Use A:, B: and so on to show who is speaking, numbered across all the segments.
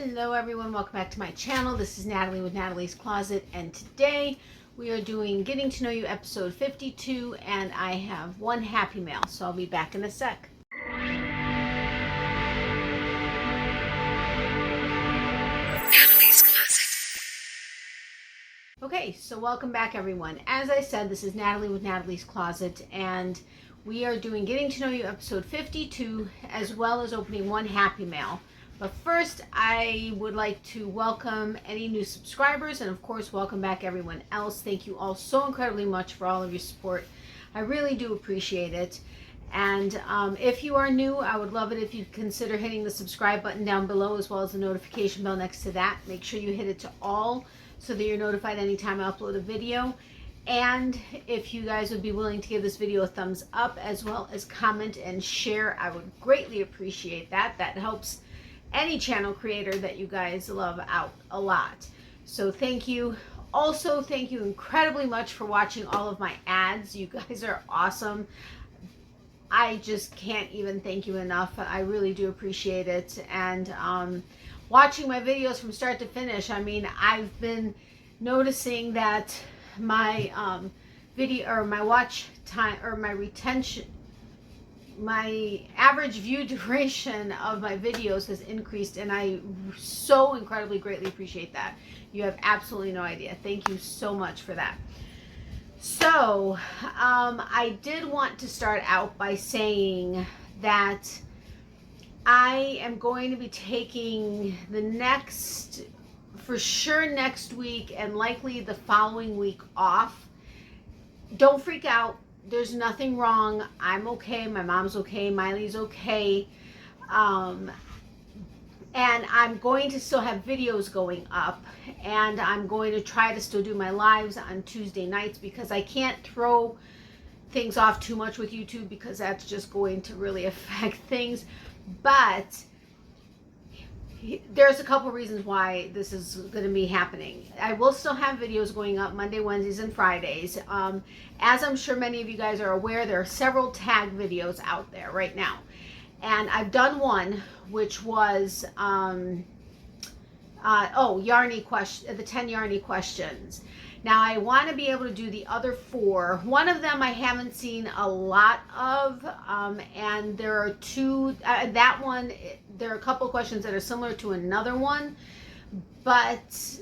A: Hello everyone, welcome back to my channel. This is Natalie with Natalie's Closet, and today we are doing Getting to Know You episode 52, and I have one happy mail, so I'll be back in a sec. Natalie's Closet. Okay, so welcome back everyone. As I said, this is Natalie with Natalie's Closet, and we are doing Getting to Know You episode 52, as well as opening one happy mail. But first, I would like to welcome any new subscribers, and of course, welcome back everyone else. Thank you all so incredibly much for all of your support. I really do appreciate it. And if you are new, I would love it if you'd consider hitting the subscribe button down below, as well as the notification bell next to that. Make sure you hit it to all so that you're notified anytime I upload a video. And if you guys would be willing to give this video a thumbs up, as well as comment and share, I would greatly appreciate that. That helps any channel creator that you guys love out a lot. So thank you. Also, thank you incredibly much for watching all of my ads. You guys are awesome. I just can't even thank you enough. I really do appreciate it. And watching my videos from start to finish, I mean, I've been noticing that my video, or my watch time, or my retention, my average view duration of my videos has increased, and I so incredibly greatly appreciate that. You have absolutely no idea. Thank you so much for that. So I did want to start out by saying that I am going to be taking the next, for sure next week, and likely the following week off. Don't freak out. There's nothing wrong. I'm okay. My mom's okay. Miley's okay. And I'm going to still have videos going up. And I'm going to try to still do my lives on Tuesday nights, because I can't throw things off too much with YouTube, because that's just going to really affect things. But there's a couple reasons why this is going to be happening. I will still have videos going up Monday, Wednesdays, and Fridays. As I'm sure many of you guys are aware, there are several tag videos out there right now. And I've done one, which was, Yarny question, the 10 Yarny questions. Now, I want to be able to do the other 4. One of them I haven't seen a lot of, and there are 2, that one, there are a couple questions that are similar to another one, but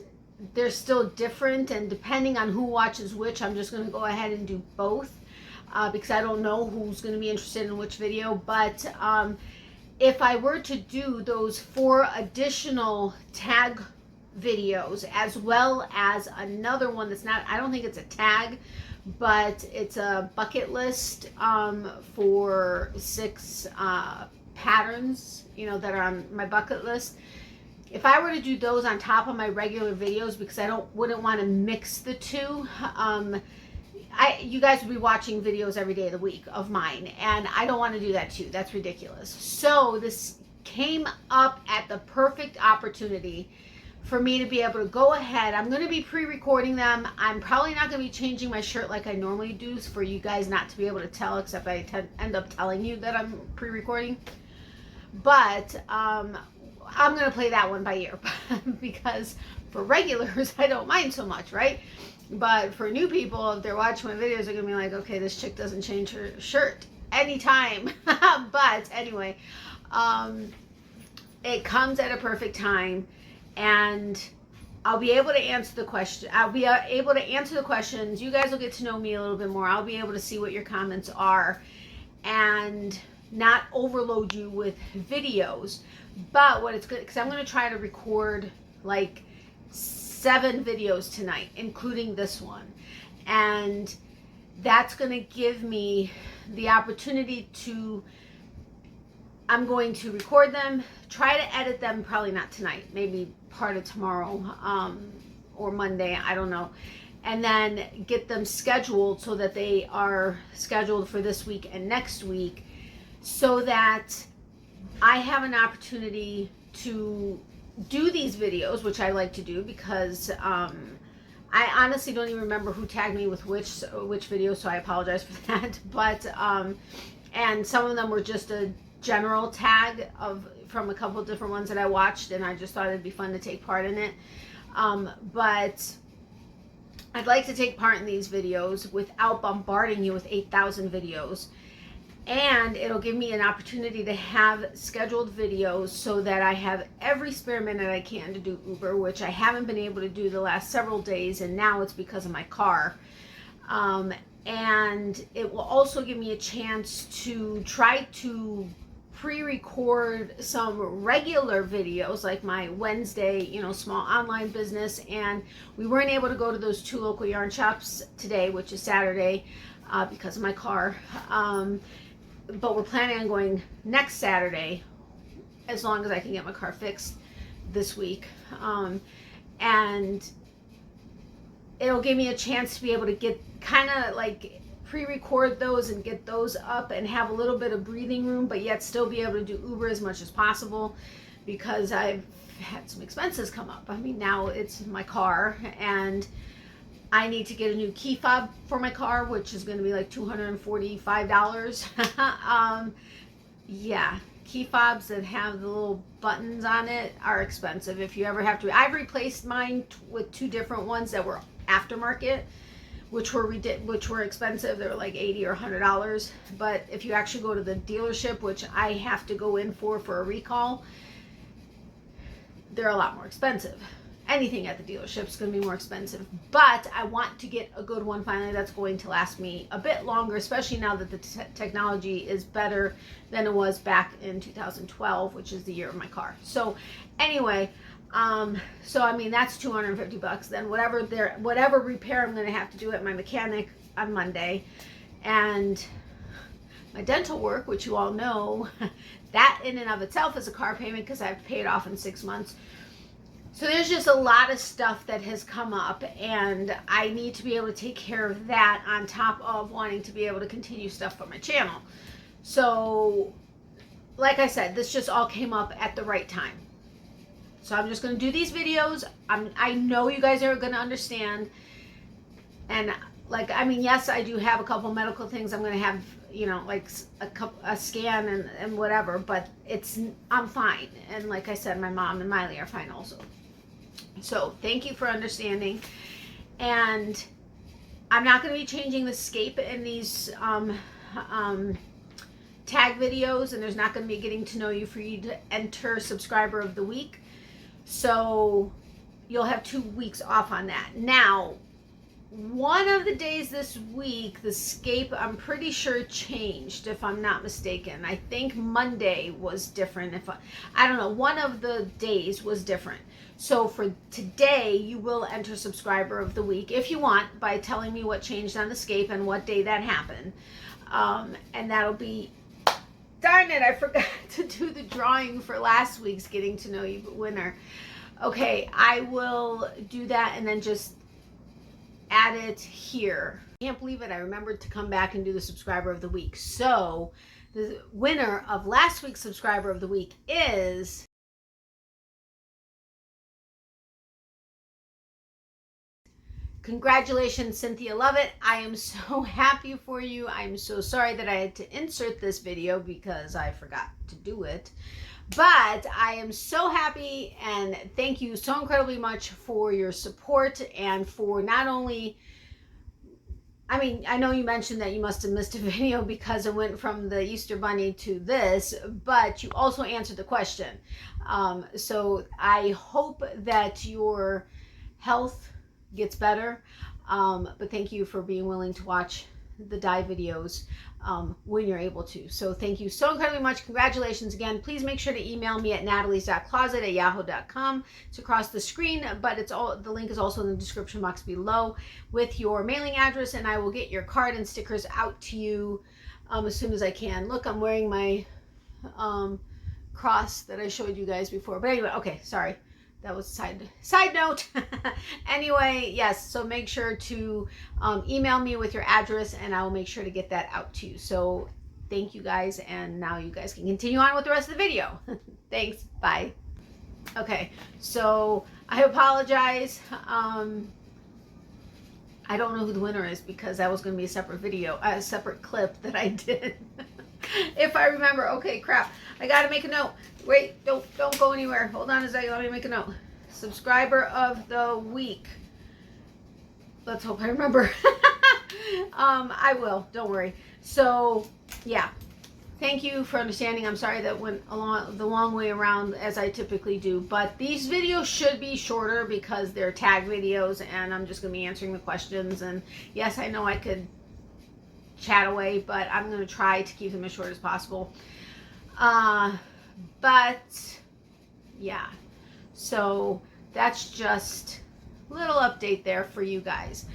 A: they're still different, and depending on who watches which, I'm just going to go ahead and do both, because I don't know who's going to be interested in which video. But if I were to do those 4 additional tag videos, as well as another one that's not, I don't think it's a tag, but it's a bucket list for 6 patterns, you know, that are on my bucket list. If I were to do those on top of my regular videos, because I wouldn't want to mix the two, you guys would be watching videos every day of the week of mine, and I don't want to do that too. That's ridiculous. So this came up at the perfect opportunity for me to be able to go ahead. I'm going to be pre-recording them. I'm probably not going to be changing my shirt like I normally do, for you guys not to be able to tell, except I end up telling you that I'm pre-recording. But I'm going to play that one by ear, because for regulars, I don't mind so much, right? But for new people, if they're watching my videos, they're going to be like, okay, this chick doesn't change her shirt anytime. But anyway, it comes at a perfect time. And I'll be able to answer the question. I'll be able to answer the questions. You guys will get to know me a little bit more. I'll be able to see what your comments are and not overload you with videos. But what it's good, because I'm going to try to record like 7 videos tonight, including this one. And that's going to give me the opportunity to, I'm going to record them, try to edit them, probably not tonight, maybe part of tomorrow or Monday, I don't know, and then get them scheduled so that they are scheduled for this week and next week, so that I have an opportunity to do these videos, which I like to do, because I honestly don't even remember who tagged me with which video, so I apologize for that. But and some of them were just a general tag from a couple different ones that I watched, and I just thought it'd be fun to take part in it. But I'd like to take part in these videos without bombarding you with 8,000 videos. And it'll give me an opportunity to have scheduled videos so that I have every spare minute I can to do Uber, which I haven't been able to do the last several days, and now it's because of my car. And it will also give me a chance to try to pre-record some regular videos, like my Wednesday, small online business. And we weren't able to go to those 2 local yarn shops today, which is Saturday, because of my car. But we're planning on going next Saturday, as long as I can get my car fixed this week. And it'll give me a chance to be able to get kind of like pre-record those and get those up and have a little bit of breathing room, but yet still be able to do Uber as much as possible, because I've had some expenses come up. I mean, now it's my car, and I need to get a new key fob for my car, which is going to be like $245. Yeah, key fobs that have the little buttons on it are expensive. If you ever have to, I've replaced mine with 2 different ones that were aftermarket, which were expensive. They were like $80 or $100. But if you actually go to the dealership, which I have to go in for a recall, they're a lot more expensive. Anything at the dealership is going to be more expensive, but I want to get a good one finally that's going to last me a bit longer, especially now that the technology is better than it was back in 2012, which is the year of my car. So anyway, so I mean, that's $250. Then whatever repair I'm going to have to do at my mechanic on Monday, and my dental work, which you all know, that in and of itself is a car payment because I've paid off in 6 months. So there's just a lot of stuff that has come up, and I need to be able to take care of that on top of wanting to be able to continue stuff for my channel. So, like I said, this just all came up at the right time. So I'm just going to do these videos. I know you guys are going to understand. And yes, I do have a couple medical things I'm going to have, like a scan and whatever, but I'm fine. And like I said, my mom and Miley are fine also. So thank you for understanding. And I'm not going to be changing the scape in these tag videos, and there's not going to be getting to know you for you to enter subscriber of the week. So you'll have 2 weeks off on that. Now, one of the days this week, the scape, I'm pretty sure changed, if I'm not mistaken. I think Monday was different. I don't know, one of the days was different. So for today, you will enter subscriber of the week if you want, by telling me what changed on the scape and what day that happened. And that'll be, darn it, I forgot to do the drawing for last week's Getting to Know You winner. Okay, I will do that and then just add it here. I can't believe it. I remembered to come back and do the subscriber of the week. So the winner of last week's subscriber of the week is congratulations, Cynthia Lovett. I am so happy for you. I'm so sorry that I had to insert this video because I forgot to do it. But I am so happy, and thank you so incredibly much for your support, and for not only, I mean, I know you mentioned that you must have missed a video because it went from the Easter Bunny to this, but you also answered the question. So I hope that your health gets better, but thank you for being willing to watch the dye videos when you're able to. So thank you so incredibly much. Congratulations again. Please make sure to email me at natalies.closet@yahoo.com. It's across the screen, but the link is also in the description box below with your mailing address, and I will get your card and stickers out to you as soon as I can. Look, I'm wearing my cross that I showed you guys before. But anyway, okay, sorry. That was side note. Anyway, yes, so make sure to email me with your address, and I will make sure to get that out to you. So thank you guys, and now you guys can continue on with the rest of the video. Thanks, bye. Okay, so I apologize. I don't know who the winner is because that was going to be a separate video, a separate clip that I did. If I remember. Okay, crap. I got to make a note. Wait, don't go anywhere. Hold on a second. Let me make a note. Subscriber of the week. Let's hope I remember. I will. Don't worry. So, yeah. Thank you for understanding. I'm sorry that went along the long way around as I typically do. But these videos should be shorter because they're tag videos and I'm just going to be answering the questions. And yes, I know I could chat away, but I'm going to try to keep them as short as possible. But yeah, so that's just a little update there for you guys.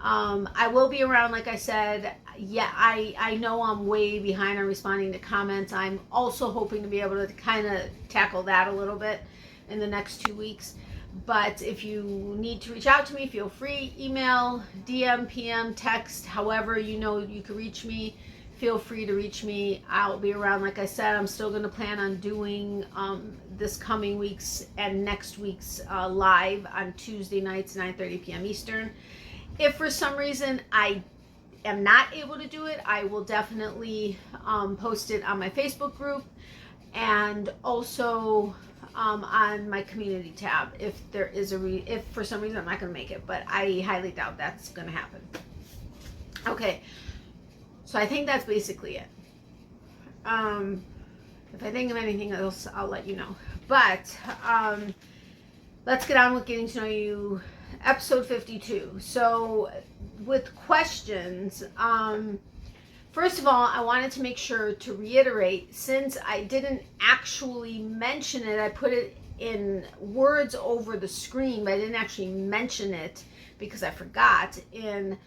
A: I will be around, like I said. Yeah, I know I'm way behind on responding to comments. I'm also hoping to be able to kind of tackle that a little bit in the next 2 weeks. But if you need to reach out to me, feel free. Email, DM, PM, text, however you know you can reach me. Feel free to reach me. I'll be around. Like I said, I'm still going to plan on doing this coming week's and next week's live on Tuesday nights, 9:30 p.m. Eastern. If for some reason I am not able to do it, I will definitely post it on my Facebook group and also on my community tab if there is if for some reason I'm not going to make it, but I highly doubt that's going to happen. Okay. So I think that's basically it. If I think of anything else, I'll let you know. But let's get on with getting to know you. Episode 52. So with questions, first of all, I wanted to make sure to reiterate, since I didn't actually mention it, I put it in words over the screen, but I didn't actually mention it because I forgot in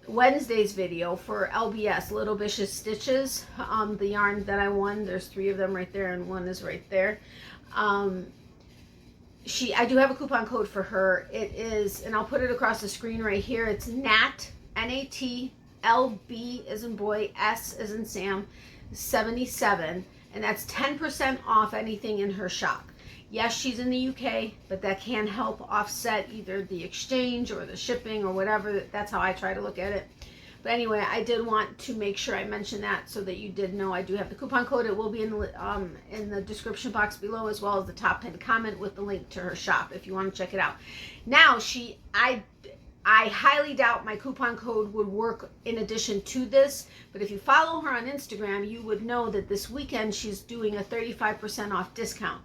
A: Wednesday's video for LBS, Little Vicious Stitches, the yarn that I won. There's 3 of them right there and 1 is right there. I do have a coupon code for her. It is, and I'll put it across the screen right here. It's NAT, N-A-T, L-B as in boy, S as in Sam, 77, and that's 10% off anything in her shop. Yes, she's in the UK, but that can help offset either the exchange or the shipping or whatever. That's how I try to look at it. But anyway, I did want to make sure I mentioned that so that you did know I do have the coupon code. It will be in the description box below, as well as the top pinned comment with the link to her shop if you want to check it out. Now, I highly doubt my coupon code would work in addition to this, but if you follow her on Instagram, you would know that this weekend she's doing a 35% off discount.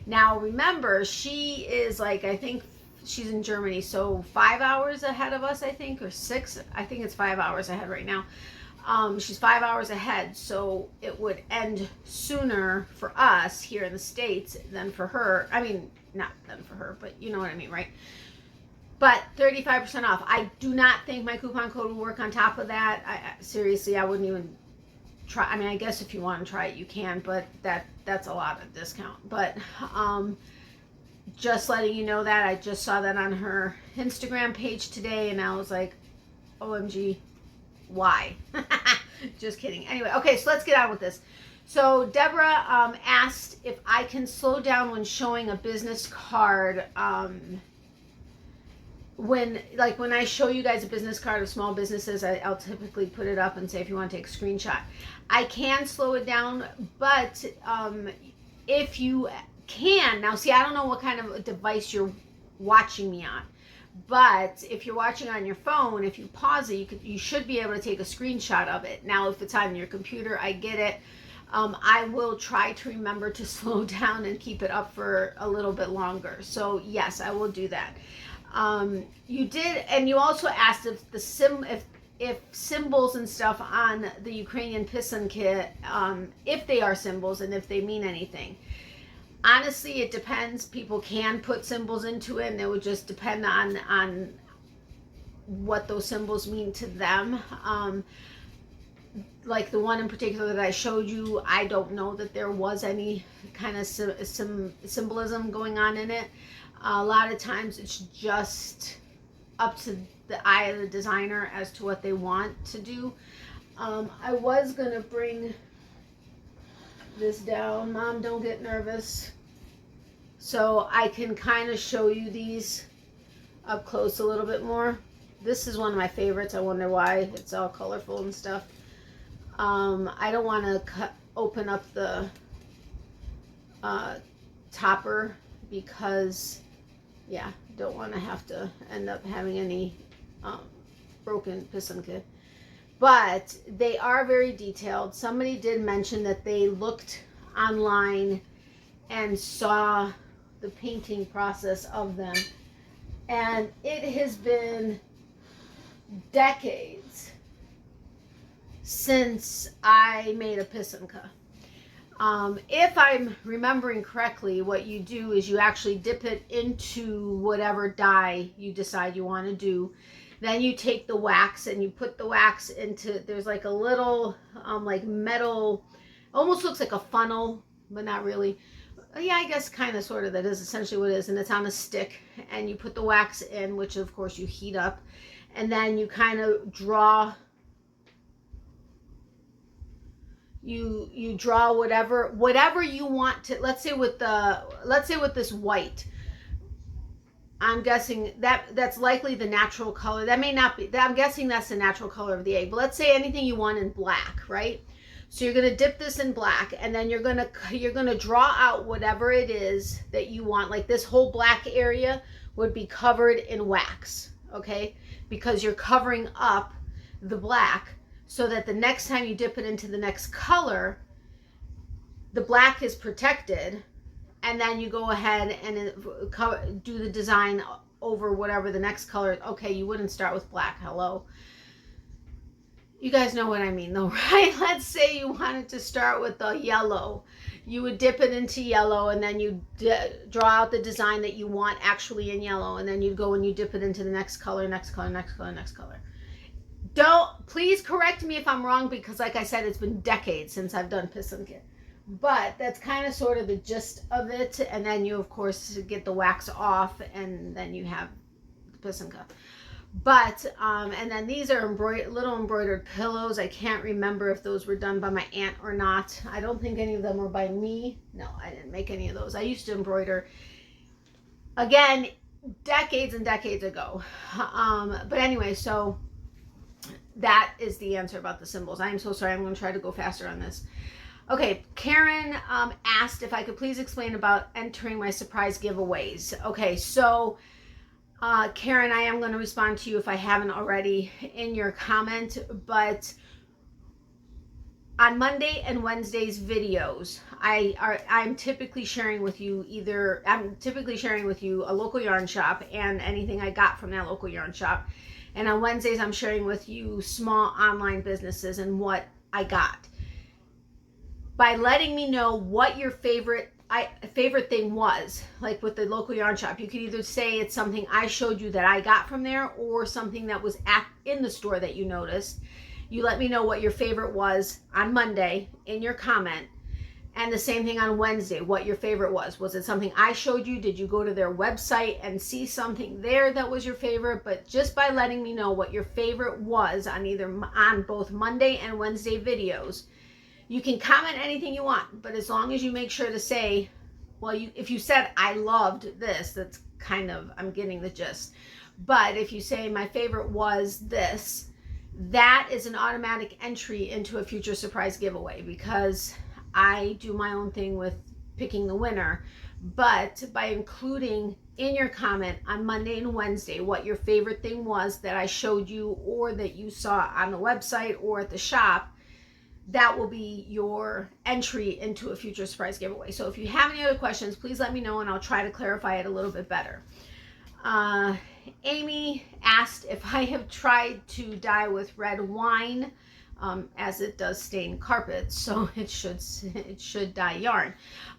A: Now, remember, she is like, I think she's in Germany, so 5 hours ahead of us, I think, or 6. I think it's 5 hours ahead right now. She's 5 hours ahead, so it would end sooner for us here in the States than for her. I mean, not than for her, but you know what I mean, right? But 35% off. I do not think my coupon code will work on top of that. Seriously, I wouldn't even try. I mean, I guess if you want to try it, you can, but that's a lot of discount. But just letting you know that. I just saw that on her Instagram page today, and I was like, OMG, why? Just kidding. Anyway, okay, so let's get on with this. So Deborah asked if I can slow down when showing a business card. When I show you guys a business card of small businesses, I'll typically put it up and say if you want to take a screenshot. I can slow it down, but if you can, now see, I don't know what kind of a device you're watching me on, but if you're watching on your phone, if you pause it, you should be able to take a screenshot of it. Now, if it's on your computer, I get it. I will try to remember to slow down and keep it up for a little bit longer. So yes, I will do that. You did, and you also asked if symbols and stuff on the Ukrainian Pisan kit, if they are symbols and if they mean anything. Honestly, it depends. People can put symbols into it, and it would just depend on what those symbols mean to them. Like the one in particular that I showed you, I don't know that there was any kind of symbolism going on in it. A lot of times it's just up to the eye of the designer as to what they want to do. I was going to bring this down. Mom, don't get nervous. So I can kind of show you these up close a little bit more. This is one of my favorites. I wonder why. It's all colorful and stuff. I don't want to open up the topper because, yeah, don't want to have to end up having any broken pisanka. But they are very detailed. Somebody did mention that they looked online and saw the painting process of them. And it has been decades since I made a pisanka. If I'm remembering correctly, what you do is you actually dip it into whatever dye you decide you want to do. Then you take the wax and you put the wax into, there's like a little like metal, almost looks like a funnel, but not really. Yeah, I guess kind of sort of, that is essentially what it is. And it's on a stick and you put the wax in, which of course you heat up, and then you kind of draw, you draw whatever you want to. Let's say with this white, I'm guessing that's likely the natural color. That may not be, I'm guessing that's the natural color of the egg. But let's say anything you want in black, right? So you're going to dip this in black, and then you're going to draw out whatever it is that you want. Like this whole black area would be covered in wax, okay? Because you're covering up the black so that the next time you dip it into the next color, the black is protected, and then you go ahead and do the design over whatever the next color. Okay, you wouldn't start with black. Hello. You guys know what I mean though, right? Let's say you wanted to start with the yellow. You would dip it into yellow, and then you draw out the design that you want actually in yellow, and then you go and you dip it into the next color, next color, next color, next color. Please correct me if I'm wrong, because like I said, it's been decades since I've done pisanka. But that's kind of sort of the gist of it. And then you, of course, get the wax off, and then you have the pisanka. But, and then these are little embroidered pillows. I can't remember if those were done by my aunt or not. I don't think any of them were by me. No, I didn't make any of those. I used to embroider, again, decades and decades ago. But anyway, so that is the answer about the symbols. I am so sorry. I'm going to try to go faster on this. Okay, Karen asked if I could please explain about entering my surprise giveaways. Okay, so Karen, I am going to respond to you if I haven't already in your comment, but on Monday and Wednesday's videos, I'm typically sharing with you a local yarn shop and anything I got from that local yarn shop. And on Wednesdays, I'm sharing with you small online businesses and what I got. By letting me know what your favorite thing was, like with the local yarn shop, you could either say it's something I showed you that I got from there, or something that was in the store that you noticed. You let me know what your favorite was on Monday in your comment, and the same thing on Wednesday, what your favorite was. Was it something I showed you? Did you go to their website and see something there that was your favorite? But just by letting me know what your favorite was on both Monday and Wednesday videos, you can comment anything you want, but as long as you make sure to say, well, if you said, I loved this, that's kind of, I'm getting the gist. But if you say, my favorite was this, that is an automatic entry into a future surprise giveaway, because I do my own thing with picking the winner. But by including in your comment on Monday and Wednesday what your favorite thing was that I showed you, or that you saw on the website or at the shop, that will be your entry into a future surprise giveaway. So if you have any other questions, please let me know, and I'll try to clarify it a little bit better. Amy asked if I have tried to dye with red wine, as it does stain carpets, so it should dye yarn.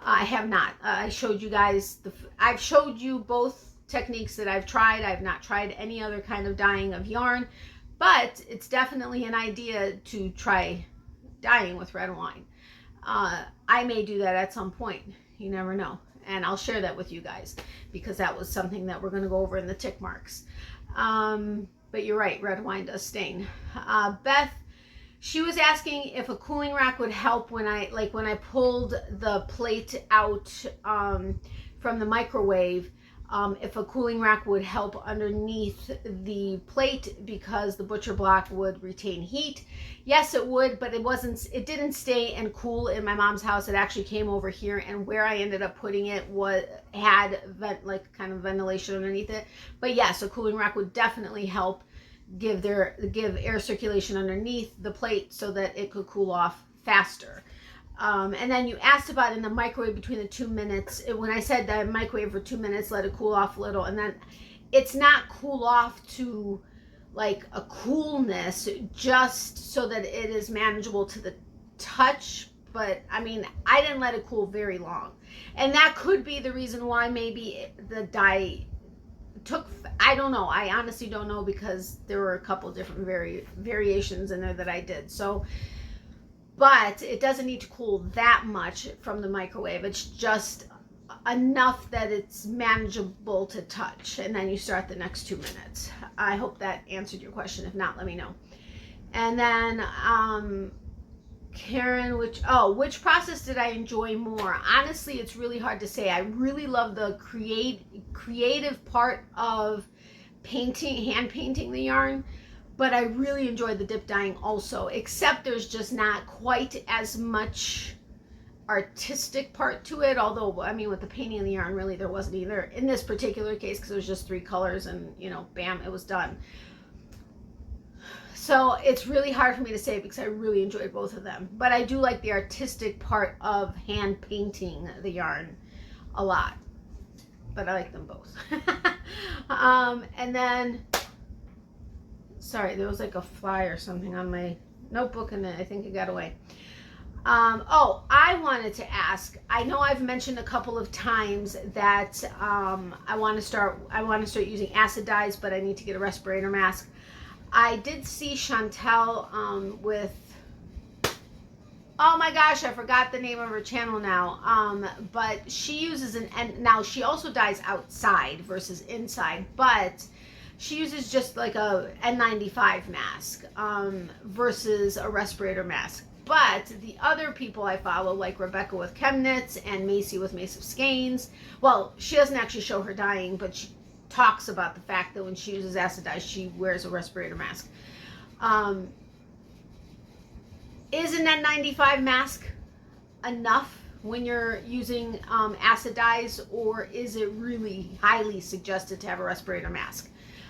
A: I have not. I showed you guys I've showed you both techniques that I've tried. I've not tried any other kind of dyeing of yarn, but it's definitely an idea to try dyeing with red wine. I may do that at some point. You never know. And I'll share that with you guys, because that was something that we're going to go over in the tick marks. But you're right, red wine does stain. Beth, she was asking if a cooling rack would help when I pulled the plate out from the microwave. If a cooling rack would help underneath the plate because the butcher block would retain heat. Yes, it would, but it didn't stay and cool in my mom's house. It actually came over here, and where I ended up putting it had kind of ventilation underneath it. But yes, a cooling rack would definitely help give air circulation underneath the plate so that it could cool off faster. And then you asked about in the microwave between the 2 minutes. When I said that microwave for 2 minutes, let it cool off a little, and then it's not cool off to like a coolness, just so that it is manageable to the touch. But I mean, I didn't let it cool very long, and that could be the reason why maybe the dye took, I don't know. I honestly don't know, because there were a couple different variations in there that I did. So, but it doesn't need to cool that much from the microwave. It's just enough that it's manageable to touch, and then you start the next 2 minutes. I hope that answered your question. If not, let me know. And then Karen, which process did I enjoy more? Honestly, it's really hard to say. I really love the creative part of hand painting the yarn, but I really enjoyed the dip dyeing also, except there's just not quite as much artistic part to it. Although, I mean, with the painting of the yarn, really there wasn't either in this particular case, because it was just 3 colors and, you know, bam, it was done. So it's really hard for me to say, because I really enjoyed both of them. But I do like the artistic part of hand painting the yarn a lot. But I like them both. And then, sorry, there was like a fly or something on my notebook, and I think it got away. I wanted to ask, I know I've mentioned a couple of times that I want to start using acid dyes, but I need to get a respirator mask. I did see Chantel with, oh my gosh, I forgot the name of her channel now, but she uses and now she also dyes outside versus inside, but she uses just like a N95 mask versus a respirator mask. But the other people I follow, like Rebecca with Chemnitz and Macy with Mace of Skeins, well, she doesn't actually show her dyeing, but she talks about the fact that when she uses acid dye, she wears a respirator mask. Is an N95 mask enough when you're using acid dyes, or is it really highly suggested to have a respirator mask?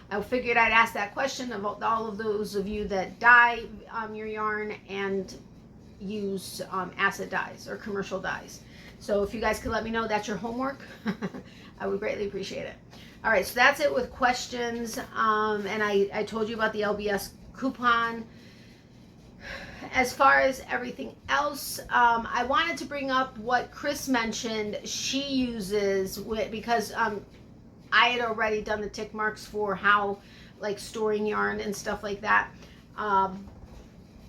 A: I figured I'd ask that question about all of those of you that dye your yarn and use acid dyes or commercial dyes. So if you guys could let me know, that's your homework. I would greatly appreciate it. All right, so that's it with questions. And I told you about the LBS coupon. As far as everything else, I wanted to bring up what Chris mentioned she uses because I had already done the tick marks for how, like, storing yarn and stuff like that. And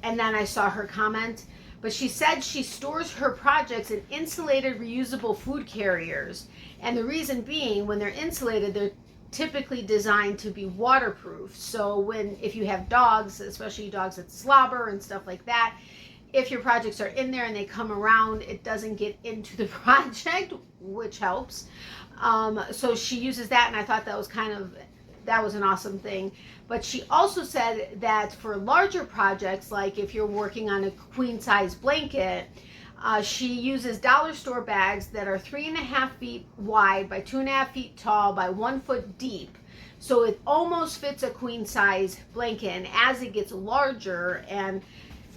A: then I saw her comment. But she said she stores her projects in insulated reusable food carriers. And the reason being, when they're insulated, they're typically designed to be waterproof. So if you have dogs, especially dogs that slobber and stuff like that, if your projects are in there and they come around, it doesn't get into the project, which helps. So she uses that, and I thought that was an awesome thing. But she also said that for larger projects, like if you're working on a queen size blanket, she uses dollar store bags that are 3.5 feet wide by 2.5 feet tall by 1 foot deep. So it almost fits a queen size blanket. And as it gets larger and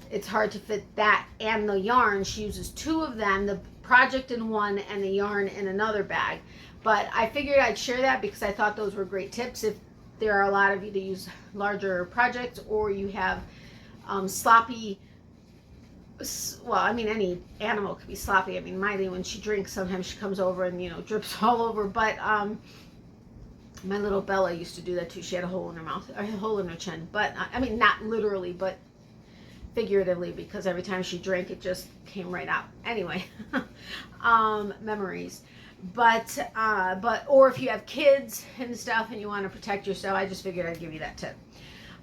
A: it's hard to fit that and the yarn, she uses 2 of them, the project in one and the yarn in another bag. But I figured I'd share that because I thought those were great tips if there are a lot of you that use larger projects, or you have sloppy, well, I mean, any animal could be sloppy. I mean, Miley, when she drinks, sometimes she comes over and, you know, drips all over. But my little Bella used to do that too. She had a hole in her mouth, or a hole in her chin. But I mean, not literally, but figuratively, because every time she drank, it just came right out. Anyway, memories. But or if you have kids and stuff and you want to protect yourself, I just figured I'd give you that tip.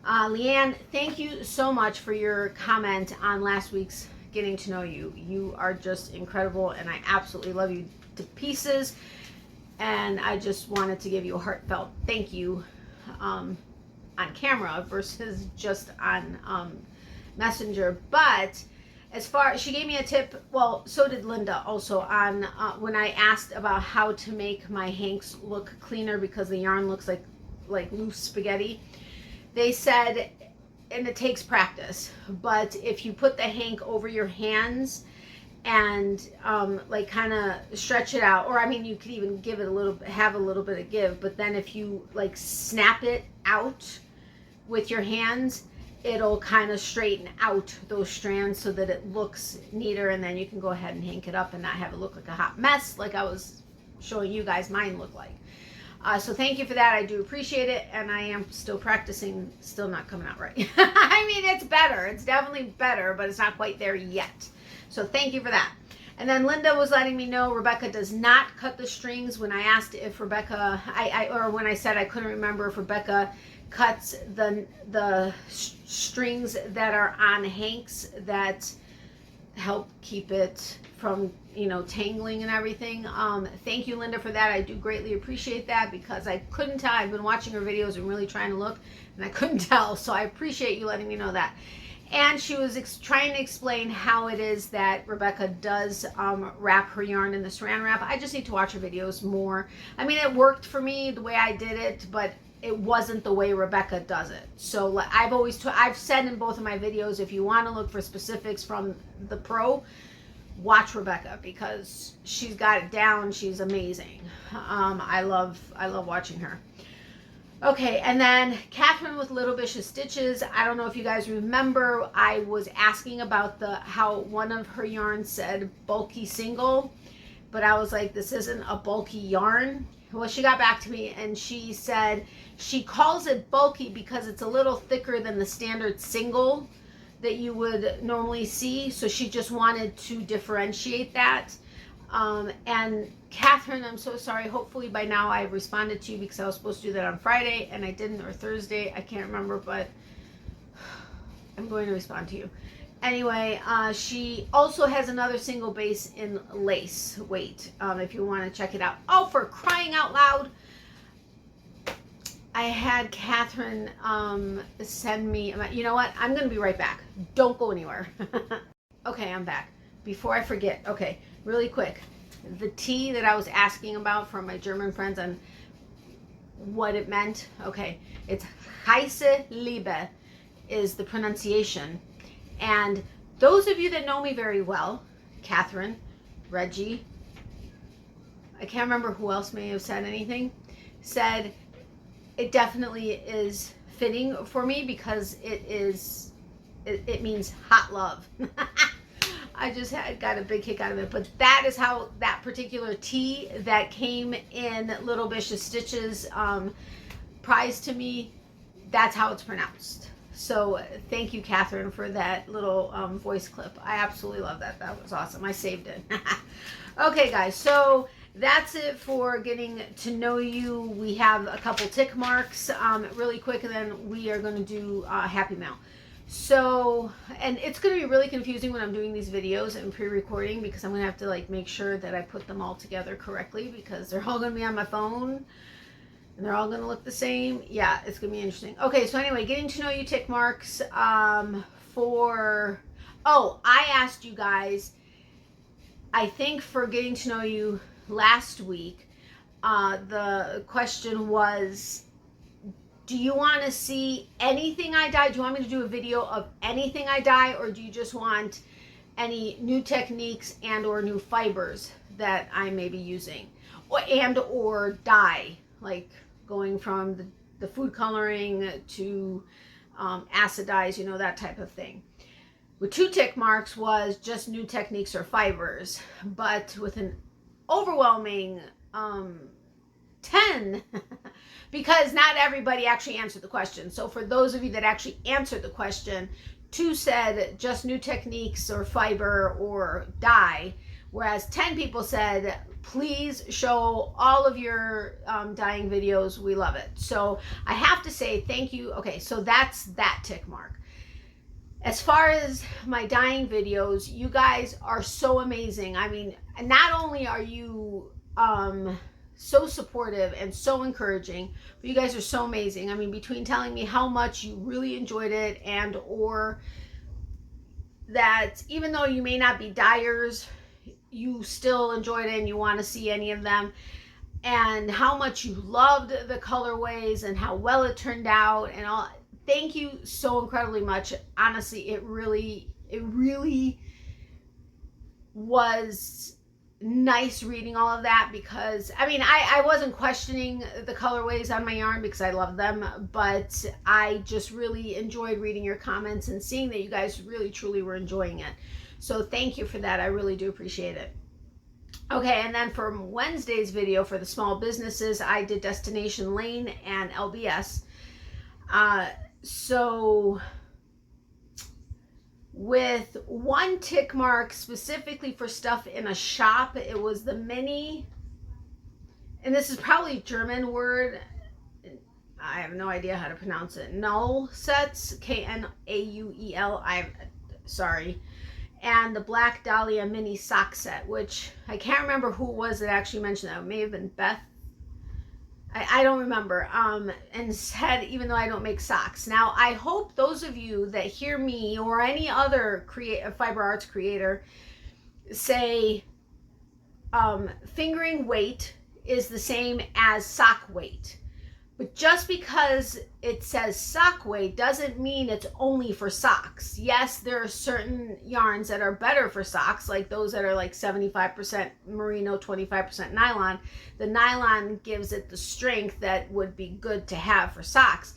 A: Leanne, thank you so much for your comment on last week's Getting to Know You. You are just incredible, and I absolutely love you to pieces. And I just wanted to give you a heartfelt thank you on camera versus just on Messenger. But as far, she gave me a tip, well, so did Linda also, on when I asked about how to make my hanks look cleaner because the yarn looks like loose spaghetti. They said, and it takes practice, but if you put the hank over your hands and like kind of stretch it out, or I mean, you could even give it a little, have a little bit of give, but then if you like snap it out with your hands, it'll kind of straighten out those strands so that it looks neater, and then you can go ahead and hank it up and not have it look like a hot mess like I was showing you guys mine look like. So thank you for that. I do appreciate it, and I am still practicing, still not coming out right. I mean, it's better. It's definitely better, but it's not quite there yet. So thank you for that. And then Linda was letting me know Rebecca does not cut the strings. When I asked if Rebecca, or when I said I couldn't remember if Rebecca cuts the strings that are on hanks that help keep it from, you know, tangling and everything. Thank you, Linda, for that. I do greatly appreciate that, because I couldn't tell. I've been watching her videos and really trying to look, and I couldn't tell. So I appreciate you letting me know that. And she was trying to explain how it is that Rebecca does wrap her yarn in the saran wrap. I just need to watch her videos more. I mean, it worked for me the way I did it, but it wasn't the way Rebecca does it. So I've said in both of my videos, if you want to look for specifics from the pro, watch Rebecca, because she's got it down. She's amazing. I love watching her. Okay, and then Catherine with Little Vicious Stitches. I don't know if you guys remember, I was asking about how one of her yarns said bulky single, but I was like, this isn't a bulky yarn. Well, she got back to me and she said she calls it bulky because it's a little thicker than the standard single that you would normally see. So she just wanted to differentiate that. And Catherine, I'm so sorry. Hopefully by now I responded to you, because I was supposed to do that on Friday and I didn't, or Thursday. I can't remember, but I'm going to respond to you. Anyway, she also has another single base in lace weight, if you want to check it out. Oh, for crying out loud. I had Catherine send me, you know what? I'm going to be right back. Don't go anywhere. Okay, I'm back. Before I forget, okay, really quick. The tea that I was asking about from my German friends on what it meant. Okay, it's heiße Liebe is the pronunciation. And those of you that know me very well, Catherine, Reggie, I can't remember who else may have said anything, said it definitely is fitting for me, because it means hot love. I just got a big kick out of it. But that is how that particular tea that came in Little Vicious Stitches prize to me, that's how it's pronounced. So thank you, Catherine, for that little voice clip. I absolutely love that. That was awesome. I saved it. Okay, guys. So that's it for getting to know you. We have a couple tick marks really quick, and then we are going to do Happy Mail. So, and it's going to be really confusing when I'm doing these videos and pre-recording, because I'm going to have to like make sure that I put them all together correctly, because they're all going to be on my phone and they're all going to look the same. Yeah, it's going to be interesting. Okay, so anyway, getting to know you tick marks I asked you guys, I think for getting to know you last week, the question was, do you want to see anything I dye? Do you want me to do a video of anything I dye, or do you just want any new techniques and or new fibers that I may be using, or dye, like going from the food coloring to acid dyes, you know, that type of thing. With 2 tick marks was just new techniques or fibers, but with an overwhelming 10 because not everybody actually answered the question. So for those of you that actually answered the question, 2 said just new techniques or fiber or dye, whereas 10 people said please show all of your dyeing videos. We love it. So I have to say thank you. Okay, so that's that tick mark. As far as my dyeing videos, you guys are so amazing. I mean, not only are you so supportive and so encouraging. But you guys are so amazing. I mean, between telling me how much you really enjoyed it, and or that even though you may not be dyers, you still enjoyed it and you want to see any of them, and how much you loved the colorways and how well it turned out and all. Thank you so incredibly much. Honestly, it really was nice reading all of that, because I mean, I wasn't questioning the colorways on my yarn because I love them, but I just really enjoyed reading your comments and seeing that you guys really truly were enjoying it. So thank you for that. I really do appreciate it. Okay, and then for Wednesday's video for the small businesses, I did Destination Lane and LBS. So with one tick mark specifically for stuff in a shop, it was the mini, and this is probably a German word, I have no idea how to pronounce it, Null sets, K-N-A-U-E-L, I'm sorry, and the Black Dahlia mini sock set, which I can't remember who it was that actually mentioned that. It may have been Beth, I don't remember, and said, even though I don't make socks. Now, I hope those of you that hear me or any other fiber arts creator say fingering weight is the same as sock weight. But just because it says sock weight doesn't mean it's only for socks. Yes, there are certain yarns that are better for socks, like those that are like 75% merino, 25% nylon. The nylon gives it the strength that would be good to have for socks.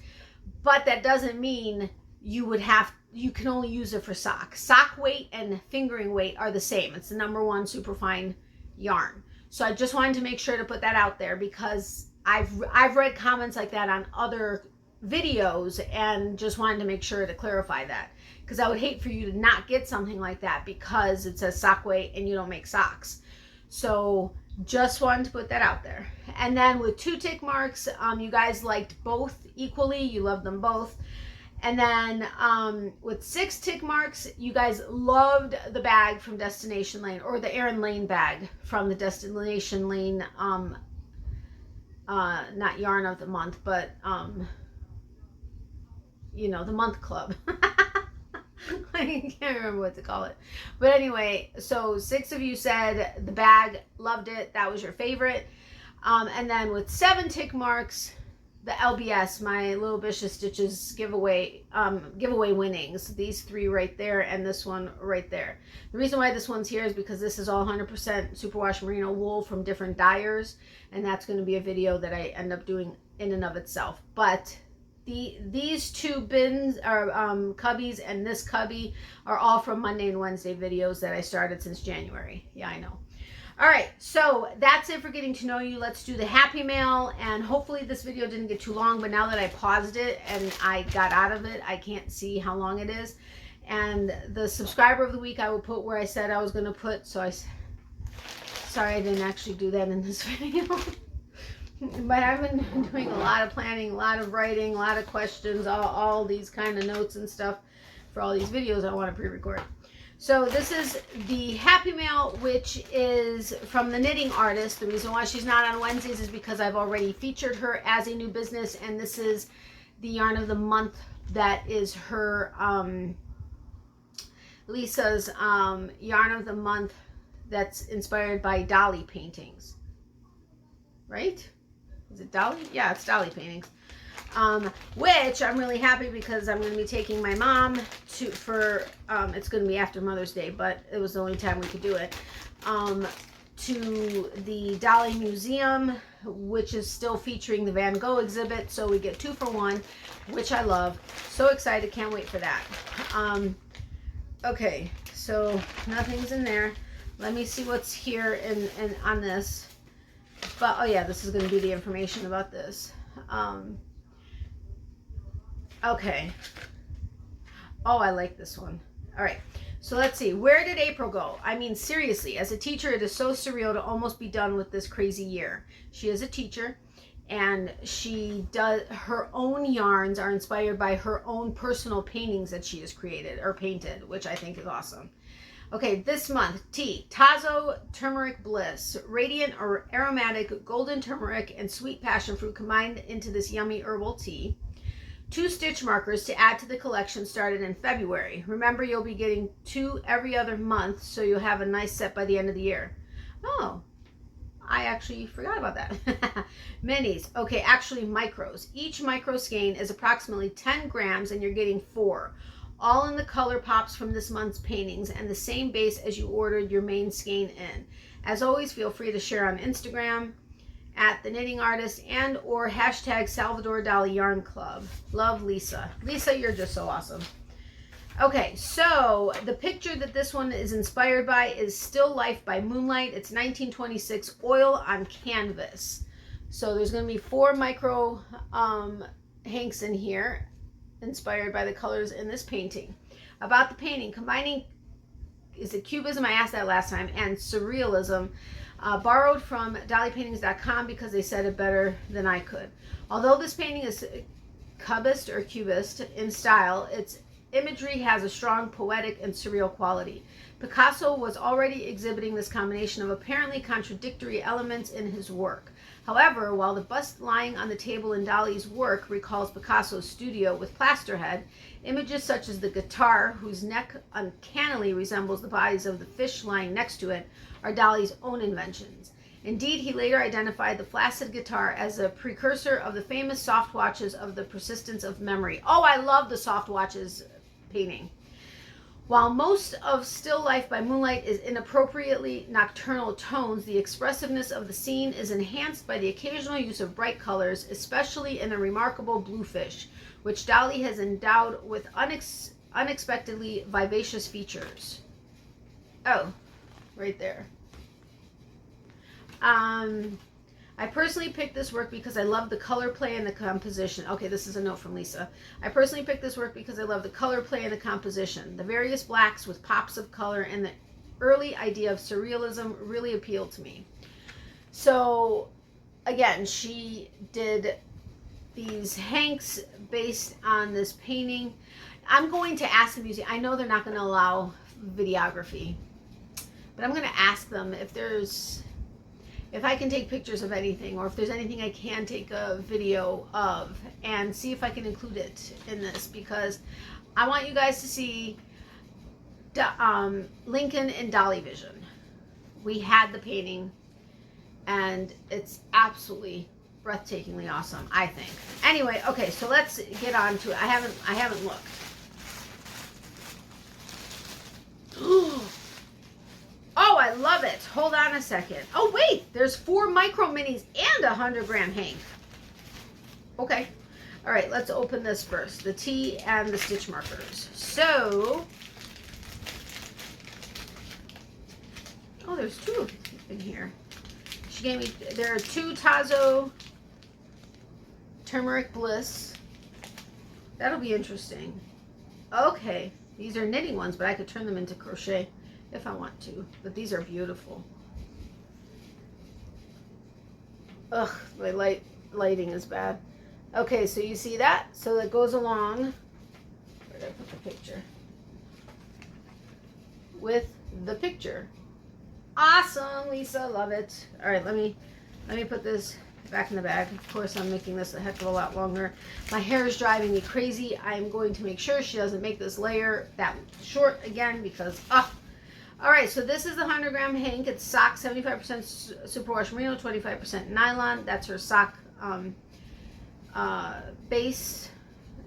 A: But that doesn't mean you can only use it for socks. Sock weight and fingering weight are the same. It's the #1 superfine yarn. So I just wanted to make sure to put that out there, because I've read comments like that on other videos, and just wanted to make sure to clarify that, because I would hate for you to not get something like that because it says sock weight and you don't make socks. So just wanted to put that out there. And then with 2 tick marks, you guys liked both equally. You loved them both. And then with 6 tick marks, you guys loved the bag from Destination Lane, or the Erin Lane bag from the Destination Lane, not yarn of the month, but you know, the month club. I can't remember what to call it, but anyway, so 6 of you said the bag, loved it, that was your favorite. And then with 7 tick marks, the LBS, my Little Ambitious Stitches giveaway winnings, these 3 right there and this one right there. The reason why this one's here is because this is all 100% superwash merino wool from different dyers, and that's going to be a video that I end up doing in and of itself. But these 2 bins are cubbies, and this cubby are all from Monday and Wednesday videos that I started since January. Yeah, I know. All right, so that's it for getting to know you. Let's do the happy mail, and hopefully this video didn't get too long, but now that I paused it and I got out of it, I can't see how long it is. And the subscriber of the week I will put where I said I was going to put, so sorry I didn't actually do that in this video. But I've been doing a lot of planning, a lot of writing, a lot of questions, all these kind of notes and stuff for all these videos I want to pre-record. So this is the Happy Mail, which is from the Knitting Artist. The reason why she's not on Wednesdays is because I've already featured her as a new business, and this is the Yarn of the Month that is her, Lisa's Yarn of the Month that's inspired by Dali paintings. Right? Is it Dali? Yeah, it's Dali paintings. Which I'm really happy because I'm going to be taking my mom for it's going to be after Mother's Day, but it was the only time we could do it, to the Dali Museum, which is still featuring the Van Gogh exhibit. So we get 2 for 1, which I love. So excited. Can't wait for that. Okay, so nothing's in there. Let me see what's here in on this. But oh yeah, this is going to be the information about this. Okay. Oh, I like this one. All right. So let's see. Where did April go? I mean, seriously, as a teacher, it is so surreal to almost be done with this crazy year. She is a teacher, and she does her own yarns are inspired by her own personal paintings that she has created or painted, which I think is awesome. Okay, this month, tea, Tazo Turmeric Bliss, radiant or aromatic golden turmeric and sweet passion fruit combined into this yummy herbal tea. 2 stitch markers to add to the collection started in February. Remember, you'll be getting 2 every other month, so you'll have a nice set by the end of the year. Oh, I actually forgot about that. Minis. Okay, actually micros. Each micro skein is approximately 10 grams and you're getting 4. All in the color pops from this month's paintings and the same base as you ordered your main skein in. As always, feel free to share on Instagram at The Knitting Artist and or hashtag Salvador Dali Yarn Club. Love, Lisa. Lisa, you're just so awesome. Okay, so the picture that this one is inspired by is Still Life by Moonlight. It's 1926 oil on canvas. So there's going to be 4 micro hanks in here inspired by the colors in this painting. About the painting, combining, is it cubism? I asked that last time, and surrealism. Borrowed from DaliPaintings.com because they said it better than I could. Although this painting is cubist or cubist in style, its imagery has a strong poetic and surreal quality. Picasso was already exhibiting this combination of apparently contradictory elements in his work. However, while the bust lying on the table in Dali's work recalls Picasso's studio with plaster head, images such as the guitar, whose neck uncannily resembles the bodies of the fish lying next to it, are Dali's own inventions. Indeed, he later identified the flaccid guitar as a precursor of the famous soft watches of the persistence of memory. Oh, I love the soft watches painting. While most of Still Life by Moonlight is inappropriately nocturnal tones, the expressiveness of the scene is enhanced by the occasional use of bright colors, especially in the remarkable bluefish, which Dali has endowed with unexpectedly vivacious features. Oh, right there. I personally picked this work because I love the color play and the composition. Okay, this is a note from Lisa. I personally picked this work because I love the color play and the composition. The various blacks with pops of color and the early idea of surrealism really appealed to me. So, again, she did these hanks based on this painting. I'm going to ask the museum. I know they're not going to allow videography, but I'm going to ask them if I can take pictures of anything, or if there's anything I can take a video of, and see if I can include it in this, because I want you guys to see Lincoln and Dali Vision. We had the painting, and it's absolutely breathtakingly awesome, I think. Anyway, okay, so let's get on to it. I haven't looked. Oh, I love it. Hold on a second. Oh, wait. There's 4 micro minis and a 100-gram hank. Okay. All right, let's open this first. The tea and the stitch markers. So, oh, there's 2 in here. She gave me, there are 2 Tazo Turmeric Bliss. That'll be interesting. Okay. These are knitting ones, but I could turn them into crochet if I want to, but these are beautiful. Ugh, my lighting is bad. Okay, so you see that? So that goes along, where did I put the picture? With the picture. Awesome, Lisa, love it. All right, let me put this back in the bag. Of course, I'm making this a heck of a lot longer. My hair is driving me crazy. I'm going to make sure she doesn't make this layer that short again because, all right, so this is the 100-gram hank. It's sock, 75% superwash merino, 25% nylon. That's her sock base.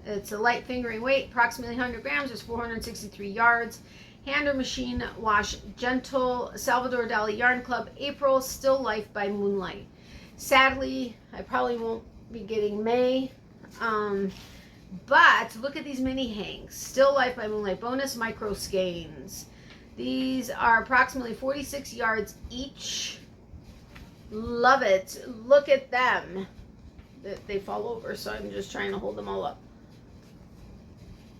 A: It's a light fingering weight, approximately 100 grams. There's 463 yards. Hand or machine wash, gentle, Salvador Dali Yarn Club, April, Still Life by Moonlight. Sadly, I probably won't be getting May. But look at these mini hanks. Still Life by Moonlight, bonus micro skeins. These are approximately 46 yards each. Love it. Look at them. They fall over, so I'm just trying to hold them all up.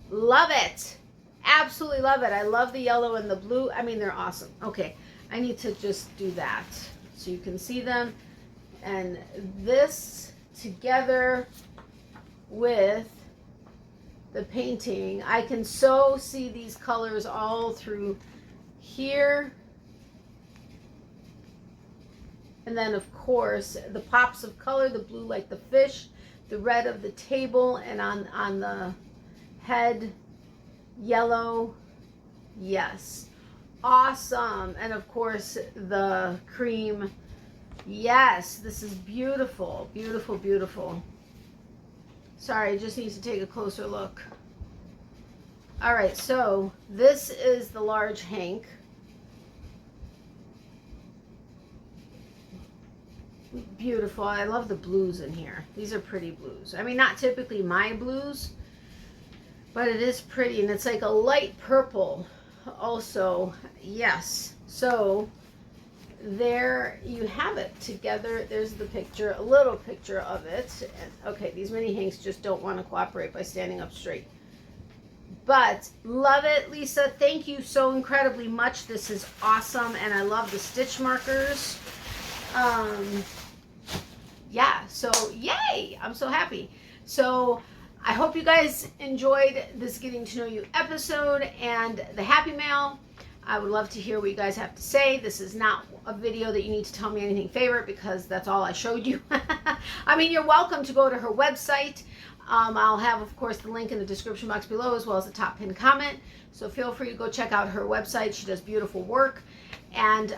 A: Love it. Absolutely love it. I love the yellow and the blue. I mean, they're awesome. Okay, I need to just do that so you can see them. And this together with the painting, I can so see these colors all through here. And then, of course, the pops of color, the blue like the fish, the red of the table, and on the head, yellow. Yes. Awesome. And, of course, the cream. Yes, this is beautiful. Beautiful, beautiful. Sorry, I just need to take a closer look. All right, so this is the large hank. Beautiful. I love the blues in here. These are pretty blues. I mean, not typically my blues, but it is pretty, and it's like a light purple also. Yes. So there you have it together. There's the picture, a little picture of it. And, okay, these mini hanks just don't want to cooperate by standing up straight. But love it, Lisa. Thank you so incredibly much. This is awesome, and I love the stitch markers. Yeah, so yay, I'm so happy. So I hope you guys enjoyed this getting to know you episode and the Happy Mail. I would love to hear what you guys have to say. This is not a video that you need to tell me anything favorite, because that's all I showed you. I mean, you're welcome to go to her website. I'll have, of course, the link in the description box below, as well as the top pinned comment. So feel free to go check out her website. She does beautiful work. And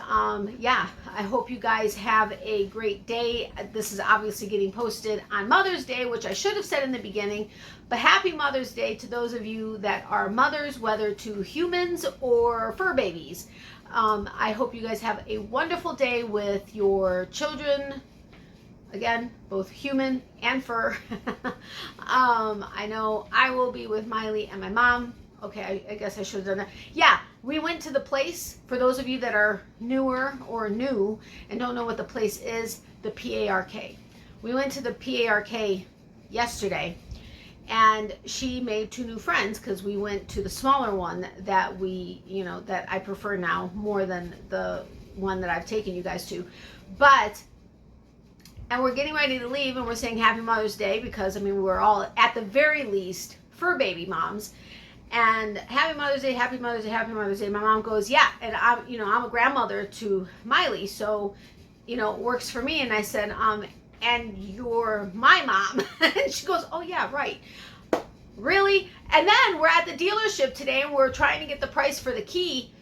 A: yeah, I hope you guys have a great day. This is obviously getting posted on Mother's Day, which I should have said in the beginning. But happy Mother's Day to those of you that are mothers, whether to humans or fur babies. I hope you guys have a wonderful day with your children. Again, both human and fur. I know I will be with Miley and my mom. Okay, I guess I should have done that. Yeah, we went to the place. For those of you that are newer or new and don't know what the place is, the PARK. We went to the PARK yesterday, and she made 2 new friends, because we went to the smaller one that we, that I prefer now more than the one that I've taken you guys to. And we're getting ready to leave, and we're saying Happy Mother's Day, because, I mean, we're all, at the very least, fur baby moms. And Happy Mother's Day, Happy Mother's Day, Happy Mother's Day. My mom goes, yeah, and I'm a grandmother to Miley, so, it works for me. And I said, and you're my mom. And she goes, oh yeah, right. Really? And then we're at the dealership today, and we're trying to get the price for the key.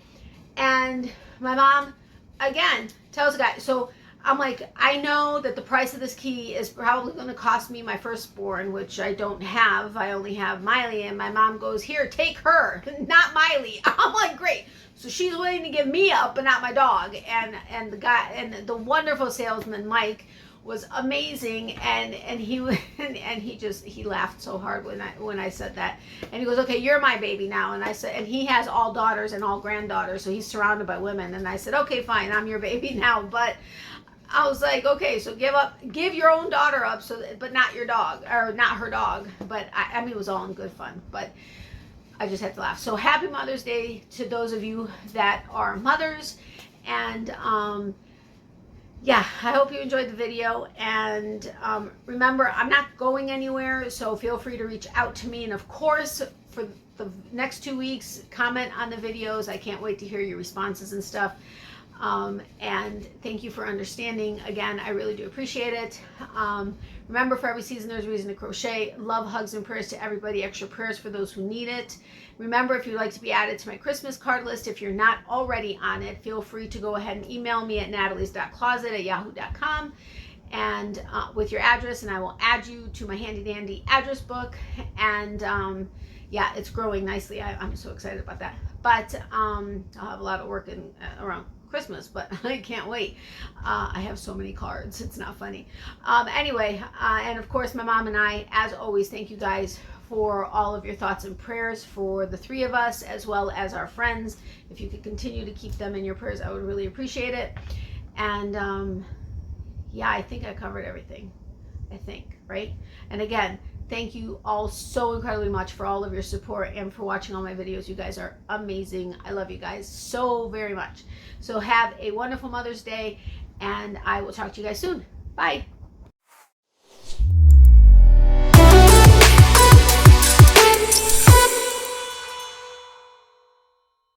A: And my mom, again, tells the guy, so I'm like, I know that the price of this key is probably going to cost me my firstborn, which I don't have. I only have Miley. And my mom goes, here, take her, not Miley. I'm like, great. So she's willing to give me up, but not my dog. And the guy, and the wonderful salesman, Mike, was amazing. And he laughed so hard when I said that. And he goes, okay, you're my baby now. And I said, and he has all daughters and all granddaughters, so he's surrounded by women. And I said, okay, fine, I'm your baby now. But I was like, okay, so give your own daughter up, but not your dog, or not her dog. But I mean, it was all in good fun, but I just had to laugh. So happy Mother's Day to those of you that are mothers. And yeah, I hope you enjoyed the video. And remember, I'm not going anywhere, so feel free to reach out to me. And of course, for the next 2 weeks, comment on the videos. I can't wait to hear your responses and stuff. And thank you for understanding. Again, I really do appreciate it. Remember, for every season there's a reason to crochet. Love, hugs, and prayers to everybody. Extra prayers for those who need it. Remember, if you'd like to be added to my Christmas card list, if you're not already on it, feel free to go ahead and email me at natalies.closet@yahoo.com and with your address, and I will add you to my handy dandy address book. And yeah, it's growing nicely. I'm so excited about that. But I'll have a lot of work around Christmas, but I can't wait. I have so many cards, it's not funny. Anyway, and of course my mom and I, as always, thank you guys for all of your thoughts and prayers for the 3 of us, as well as our friends. If you could continue to keep them in your prayers, I would really appreciate it. And yeah, I think I covered everything, right? And again, thank you all so incredibly much for all of your support and for watching all my videos. You guys are amazing. I love you guys so very much. So have a wonderful Mother's Day, and I will talk to you guys soon. Bye.